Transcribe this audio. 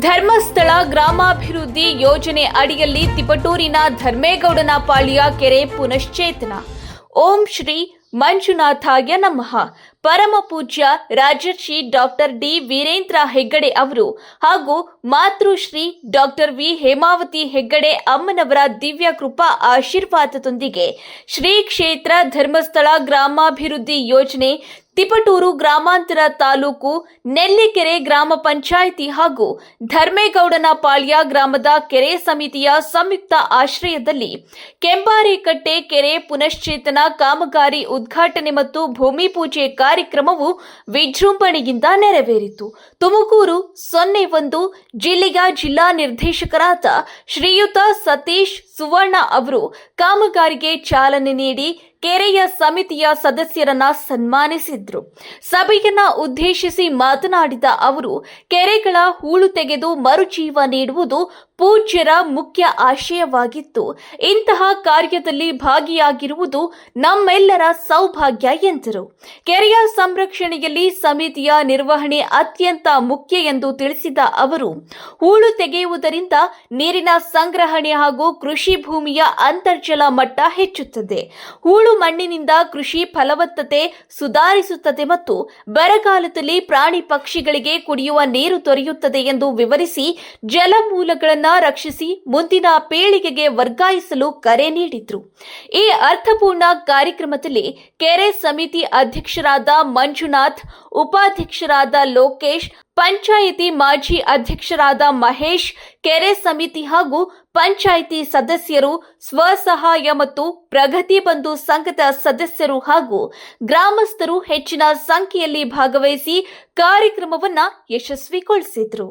ಧರ್ಮಸ್ಥಳ ಗ್ರಾಮಾಭಿವೃದ್ಧಿ ಯೋಜನೆ ಅಡಿಯಲ್ಲಿ ತಿಪಟೂರಿನ ಧರ್ಮೇಗೌಡನ ಪಾಳ್ಯ ಕೆರೆ ಪುನಶ್ಚೇತನ. ಓಂ ಶ್ರೀ ಮಂಜುನಾಥಾಯ ನಮಃ. ಪರಮ ಪೂಜ್ಯ ರಾಜರ್ಷಿ ಡಾಕ್ಟರ್ ಡಿ ವೀರೇಂದ್ರ ಹೆಗ್ಗಡೆ ಅವರು ಹಾಗೂ ಮಾತೃಶ್ರೀ ಡಾಕ್ಟರ್ ವಿ ಹೇಮಾವತಿ ಹೆಗ್ಗಡೆ ಅಮ್ಮನವರ ದಿವ್ಯ ಕೃಪಾ ಆಶೀರ್ವಾದದೊಂದಿಗೆ ಶ್ರೀ ಕ್ಷೇತ್ರ ಧರ್ಮಸ್ಥಳ ಗ್ರಾಮಾಭಿವೃದ್ಧಿ ಯೋಜನೆ ತಿಪಟೂರು ಗ್ರಾಮಾಂತರ ತಾಲೂಕು ನೆಲ್ಲಿಕೆರೆ ಗ್ರಾಮ ಪಂಚಾಯಿತಿ ಹಾಗೂ ಧರ್ಮೇಗೌಡನ ಪಾಳ್ಯ ಗ್ರಾಮದ ಕೆರೆ ಸಮಿತಿಯ ಸಂಯುಕ್ತ ಆಶ್ರಯದಲ್ಲಿ ಕೆಂಬಾರೆಕಟ್ಟೆ ಕೆರೆ ಪುನಶ್ಚೇತನ ಕಾಮಗಾರಿ ಉದ್ಘಾಟನೆ ಮತ್ತು ಭೂಮಿ ಪೂಜೆ ಕಾರ್ಯಕ್ರಮವು ವಿಜೃಂಭಣೆಯಿಂದ ನೆರವೇರಿತು. ತುಮಕೂರು 01 ಜಿಲ್ಲೆಯ ಜಿಲ್ಲಾ ನಿರ್ದೇಶಕರಾದ ಶ್ರೀಯುತ ಸತೀಶ್ ಸುವರ್ಣ ಅವರು ಕಾಮಗಾರಿಗೆ ಚಾಲನೆ ನೀಡಿ ಕೆರೆಯ ಸಮಿತಿಯ ಸದಸ್ಯರನ್ನ ಸನ್ಮಾನಿಸಿದ್ರು. ಸಭೆಯನ್ನ ಉದ್ದೇಶಿಸಿ ಮಾತನಾಡಿದ ಅವರು, ಕೆರೆಗಳ ಹೂಳು ತೆಗೆದು ಮರುಜೀವ ನೀಡುವುದು ಪೂಜ್ಯರ ಮುಖ್ಯ ಆಶಯವಾಗಿತ್ತು. ಇಂತಹ ಕಾರ್ಯದಲ್ಲಿ ಭಾಗಿಯಾಗಿರುವುದು ನಮ್ಮೆಲ್ಲರ ಸೌಭಾಗ್ಯ ಎಂದರು. ಕೆರೆಯ ಸಂರಕ್ಷಣೆಯಲ್ಲಿ ಸಮಿತಿಯ ನಿರ್ವಹಣೆ ಅತ್ಯಂತ ಮುಖ್ಯ ಎಂದು ತಿಳಿಸಿದ ಅವರು, ಹೂಳು ತೆಗೆಯುವುದರಿಂದ ನೀರಿನ ಸಂಗ್ರಹಣೆ ಹಾಗೂ ಕೃಷಿ ಭೂಮಿಯ ಅಂತರ್ಜಲ ಮಟ್ಟ ಹೆಚ್ಚುತ್ತದೆ. ಹೂಳು ಮಣ್ಣಿನಿಂದ ಕೃಷಿ ಫಲವತ್ತತೆ ಸುಧಾರಿಸುತ್ತದೆ ಮತ್ತು ಬರಗಾಲದಲ್ಲಿ ಪ್ರಾಣಿ ಪಕ್ಷಿಗಳಿಗೆ ಕುಡಿಯುವ ನೀರು ದೊರೆಯುತ್ತದೆ ಎಂದು ವಿವರಿಸಿ ಜಲಮೂಲಗಳನ್ನು ರಕ್ಷಿಸಿ ಮುಂದಿನ ಪೀಳಿಗೆಗೆ ವರ್ಗಾಯಿಸಲು ಕರೆ ನೀಡಿದ್ರು. ಈ ಅರ್ಥಪೂರ್ಣ ಕಾರ್ಯಕ್ರಮದಲ್ಲಿ ಕೆರೆ ಸಮಿತಿ ಅಧ್ಯಕ್ಷರಾದ ಮಂಜುನಾಥ್, ಉಪಾಧ್ಯಕ್ಷರಾದ ಲೋಕೇಶ್, ಪಂಚಾಯಿತಿ ಮಾಜಿ ಅಧ್ಯಕ್ಷರಾದ ಮಹೇಶ್, ಕೆರೆ ಸಮಿತಿ ಹಾಗೂ ಪಂಚಾಯಿತಿ ಸದಸ್ಯರು, ಸ್ವಸಹಾಯ ಮತ್ತು ಪ್ರಗತಿ ಬಂಧು ಸಂಘದ ಸದಸ್ಯರು ಹಾಗೂ ಗ್ರಾಮಸ್ಥರು ಹೆಚ್ಚಿನ ಸಂಖ್ಯೆಯಲ್ಲಿ ಭಾಗವಹಿಸಿ ಕಾರ್ಯಕ್ರಮವನ್ನು ಯಶಸ್ವಿಗೊಳಿಸಿದರು.